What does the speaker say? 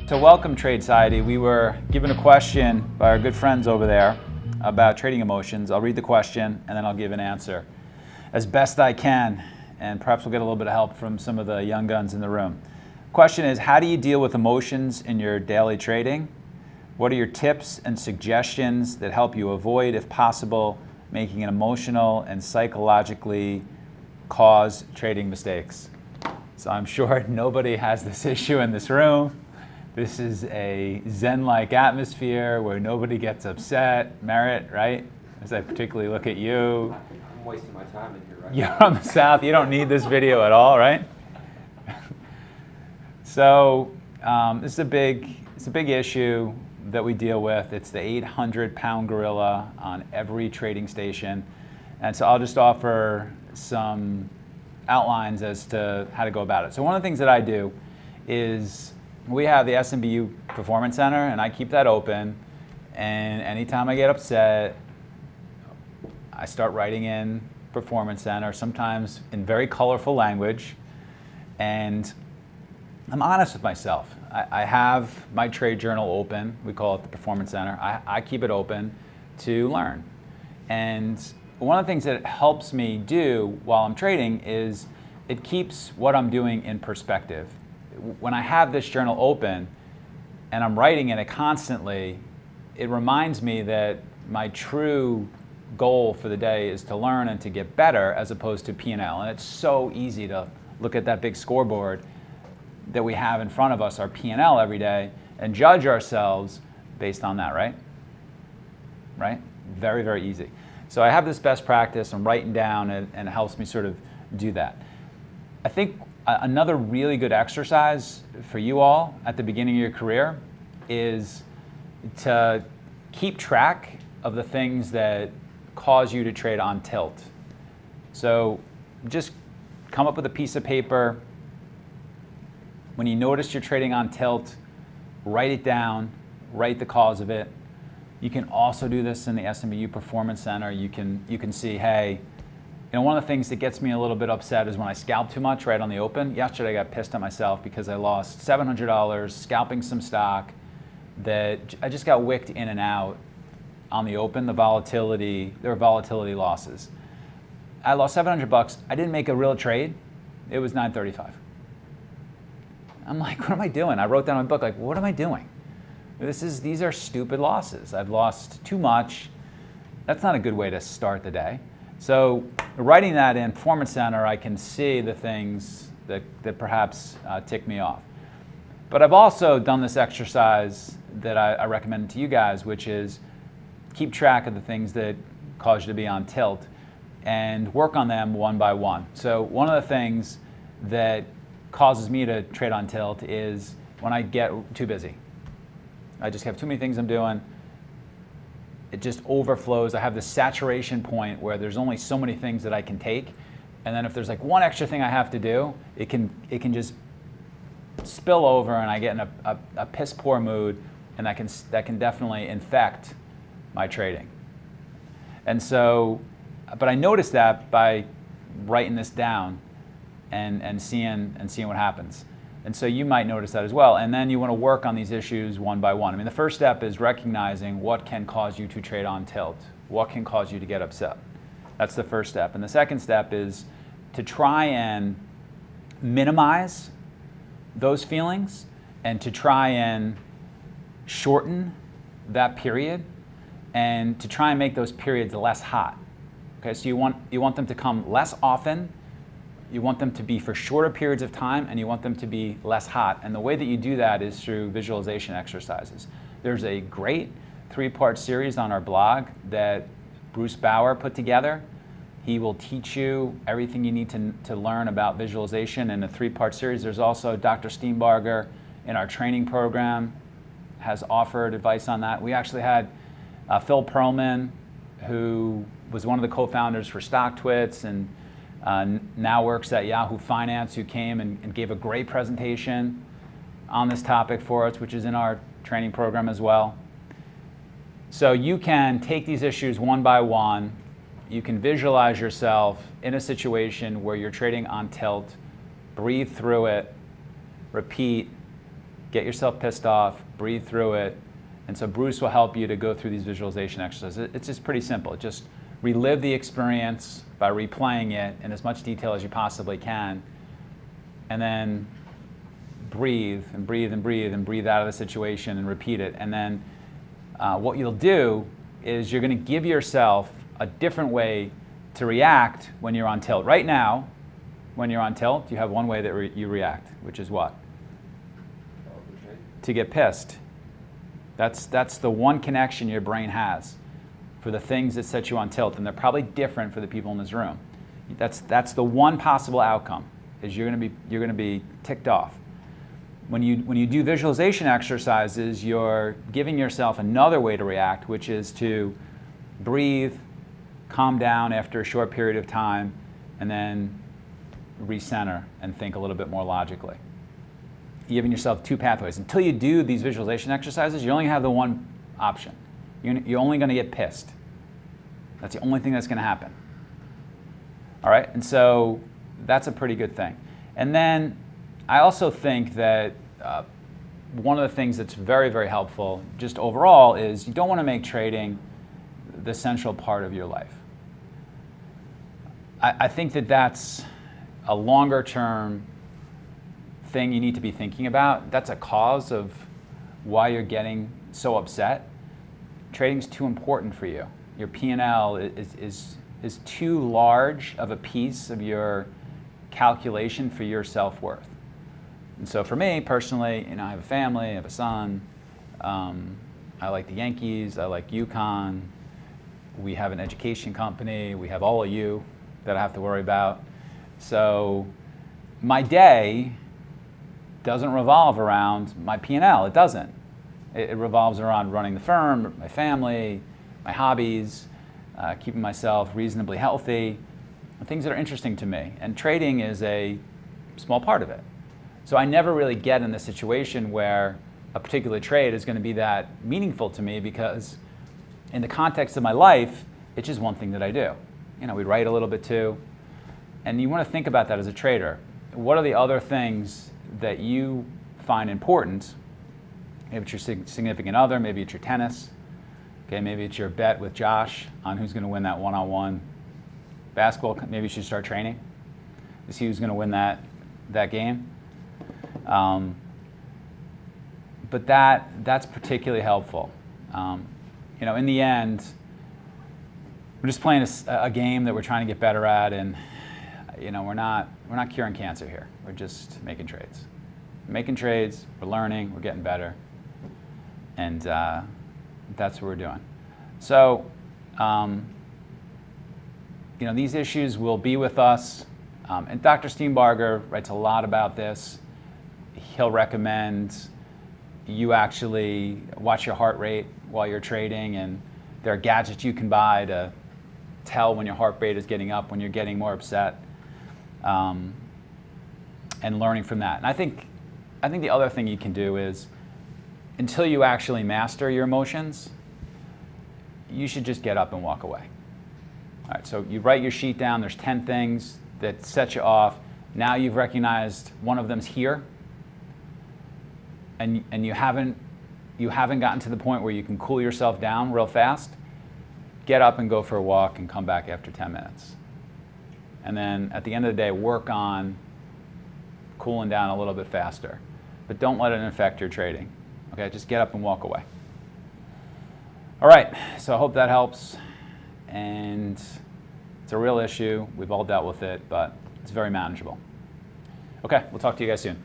So welcome Tradeciety. We were given a question by our good friends over there about trading emotions. I'll read the question and then I'll give an answer as best I can, and perhaps we'll get a little bit of help from some of the young guns in the room. Question is, how do you deal with emotions in your daily trading? What are your tips and suggestions that help you avoid, if possible, making an emotional and psychologically cause trading mistakes? So I'm sure nobody has this issue in this room. This is a Zen-like atmosphere where nobody gets upset. Merritt, right? As I particularly look at you. I'm wasting my time in here, right? You're from the South. You don't need this video at all, right? So this is a big issue that we deal with. It's the 800-pound gorilla on every trading station. And so I'll just offer some outlines as to how to go about it. So one of the things that I do is we have the SMBU Performance Center, and I keep that open. And anytime I get upset, I start writing in Performance Center, sometimes in very colorful language. And I'm honest with myself. I have my trade journal open. We call it the Performance Center. I keep it open to learn. And one of the things that it helps me do while I'm trading is it keeps what I'm doing in perspective. When I have this journal open and I'm writing in it constantly, it reminds me that my true goal for the day is to learn and to get better as opposed to P&L. And it's so easy to look at that big scoreboard that we have in front of us, our P&L every day, and judge ourselves based on that, right? Right? Very, very easy. So I have this best practice, I'm writing down, and it helps me sort of do that. I think another really good exercise for you all at the beginning of your career is to keep track of the things that cause you to trade on tilt. So just come up with a piece of paper. When you notice you're trading on tilt, write it down, write the cause of it. You can also do this in the SMBU Performance Center. You can see, hey, one of the things that gets me a little bit upset is when I scalp too much right on the open. Yesterday I got pissed at myself because I lost $700 scalping some stock that I just got wicked in and out on the open. There were volatility losses. I lost $700. I didn't make a real trade. It was $9.35. I'm like, what am I doing? I wrote down in my book, like, what am I doing? These are stupid losses. I've lost too much. That's not a good way to start the day. So writing that in Performance Center, I can see the things that perhaps tick me off. But I've also done this exercise that I recommend to you guys, which is keep track of the things that cause you to be on tilt and work on them one by one. So one of the things that causes me to trade on tilt is when I get too busy. I just have too many things I'm doing. It just overflows. I have this saturation point where there's only so many things that I can take, and then if there's like one extra thing I have to do, it can just spill over, and I get in a piss poor mood, and that can definitely infect my trading. And so, but I noticed that by writing this down and seeing what happens. And so you might notice that as well. And then you want to work on these issues one by one. I mean, the first step is recognizing what can cause you to trade on tilt. What can cause you to get upset? That's the first step. And the second step is to try and minimize those feelings and to try and shorten that period and to try and make those periods less hot. Okay, so you want them to come less often. You want them to be for shorter periods of time, and you want them to be less hot. And the way that you do that is through visualization exercises. There's a great 3-part series on our blog that Bruce Bauer put together. He will teach you everything you need to learn about visualization in a 3-part series. There's also Dr. Steenbarger in our training program has offered advice on that. We actually had Phil Pearlman, who was one of the co-founders for StockTwits and now works at Yahoo Finance, who came and gave a great presentation on this topic for us, which is in our training program as well. So you can take these issues one by one. You can visualize yourself in a situation where you're trading on tilt, breathe through it, repeat, get yourself pissed off, breathe through it. And so Bruce will help you to go through these visualization exercises. It's just pretty simple. Just relive the experience by replaying it in as much detail as you possibly can, and then breathe and breathe and breathe and breathe out of the situation and repeat it. And then what you'll do is you're going to give yourself a different way to react when you're on tilt. Right now, when you're on tilt, you have one way that you react, which is what? To get pissed. That's the one connection your brain has for the things that set you on tilt, and they're probably different for the people in this room. That's the one possible outcome, is you're going to be ticked off. When you do visualization exercises, you're giving yourself another way to react, which is to breathe, calm down after a short period of time, and then recenter and think a little bit more logically. You're giving yourself two pathways. Until you do these visualization exercises, you only have the one option. You're only going to get pissed. That's the only thing that's going to happen. All right? And so that's a pretty good thing. And then I also think that one of the things that's very, very helpful just overall is you don't want to make trading the central part of your life. I think that that's a longer term thing you need to be thinking about. That's a cause of why you're getting so upset. Trading's too important for you. Your P&L is too large of a piece of your calculation for your self-worth. And so for me personally, I have a family, I have a son. I like the Yankees, I like UConn. We have an education company. We have all of you that I have to worry about. So my day doesn't revolve around my P&L. It doesn't. It revolves around running the firm, my family, my hobbies, keeping myself reasonably healthy, things that are interesting to me. And trading is a small part of it. So I never really get in the situation where a particular trade is going to be that meaningful to me, because in the context of my life, it's just one thing that I do. We write a little bit too. And you want to think about that as a trader. What are the other things that you find important? Maybe it's your significant other, maybe it's your tennis, okay, maybe it's your bet with Josh on who's going to win that one-on-one basketball. Maybe you should start training to see who's going to win that game. But that's particularly helpful. In the end, we're just playing a game that we're trying to get better at, and we're not curing cancer here. We're just making trades. We're learning, we're getting better, and that's what we're doing. So, these issues will be with us, and Dr. Steenbarger writes a lot about this. He'll recommend you actually watch your heart rate while you're trading, and there are gadgets you can buy to tell when your heart rate is getting up, when you're getting more upset, and learning from that. And I think the other thing you can do is, until you actually master your emotions, you should just get up and walk away. All right, so you write your sheet down. There's 10 things that set you off. Now you've recognized one of them's here, and you haven't gotten to the point where you can cool yourself down real fast. Get up and go for a walk and come back after 10 minutes. And then at the end of the day, work on cooling down a little bit faster. But don't let it affect your trading. Okay, just get up and walk away. All right, so I hope that helps. And it's a real issue. We've all dealt with it, but it's very manageable. Okay, we'll talk to you guys soon.